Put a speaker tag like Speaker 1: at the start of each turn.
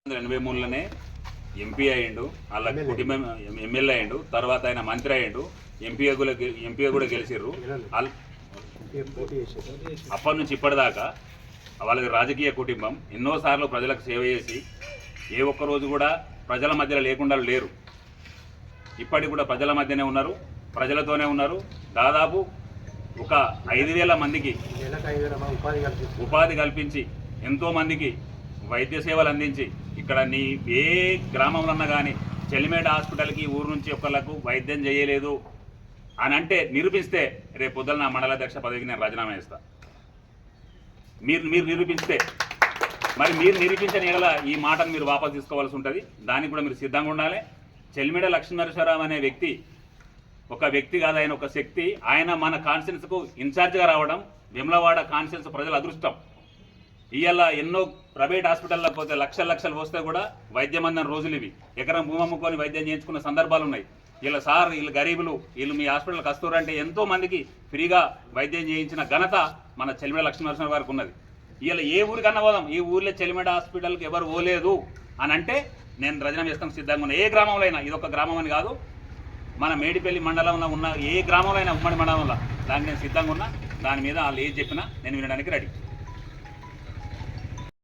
Speaker 1: 1983లోనే MP అయ్యిండు, వాళ్ళ కుటుంబం ఎమ్మెల్యే అయ్యిండు, తర్వాత ఆయన మంత్రి అయ్యిండు, ఎంపీగా కూడా గెలిచిర్రు. అప్పటి నుంచి ఇప్పటిదాకా వాళ్ళది రాజకీయ కుటుంబం. ఎన్నోసార్లు ప్రజలకు సేవ చేసి ఏ ఒక్కరోజు కూడా ప్రజల మధ్యలో లేకుండా లేరు. ఇప్పటికి కూడా ప్రజల మధ్యనే ఉన్నారు, ప్రజలతోనే ఉన్నారు. దాదాపు ఒక 5,000 మందికి ఉపాధి కల్పించి, ఎంతోమందికి వైద్య సేవలు అందించి, ఇక్కడ నీ ఏ గ్రామంలో అన్నా కానీ చెలిమేట హాస్పిటల్కి ఊరు నుంచి ఒకళ్ళకు వైద్యం చేయలేదు అని అంటే నిరూపిస్తే రేపు పొద్దున నా మండలాధ్యక్ష పదవికి నేను రాజీనామా చేస్తా. మీరు నిరూపిస్తే, మరి మీరు నిరూపించని ఎడల ఈ మాటను మీరు వాపసు తీసుకోవాల్సి ఉంటుంది. దానికి కూడా మీరు సిద్ధంగా ఉండాలి. చెలిమేట లక్ష్మీనరసింహారావు అనే వ్యక్తి ఒక వ్యక్తి కాదు, ఆయన ఒక శక్తి. ఆయన మన కాన్స్టిట్యున్సీకు ఇన్ఛార్జ్గా రావడం వేములవాడ కాన్స్టిట్యున్సీ ప్రజల అదృష్టం. ఇవాళ ఎన్నో ప్రైవేట్ హాస్పిటల్లో పోతే లక్షలు వస్తే కూడా వైద్యం అందని రోజులు ఇవి. ఎకరం భూమి అమ్ముకొని వైద్యం చేయించుకున్న సందర్భాలు ఉన్నాయి. వీళ్ళ సార్, వీళ్ళు గరీబులు, వీళ్ళు మీ హాస్పిటల్కి వస్తారంటే ఎంతో మందికి ఫ్రీగా వైద్యం చేయించిన ఘనత మన చెలిమేట లక్ష్మీనరసింహ గారికి ఉన్నది. ఇవాళ ఏ ఊరికన్నా పోదాం, ఈ ఊర్లో చెలిమేట హాస్పిటల్కి ఎవరు పోలేదు అని అంటే నేను రాజీనామా చేస్తాం సిద్ధంగా ఉన్నా. ఏ గ్రామంలో అయినా, ఇది ఒక గ్రామం అని కాదు, మన మేడిపల్లి మండలంలో ఉన్న ఏ గ్రామంలో అయినా, ఉమ్మడి మండలంలో, దానికి నేను సిద్ధంగా ఉన్నా. దాని మీద వాళ్ళు ఏది చెప్పినా నేను వినడానికి రెడీ.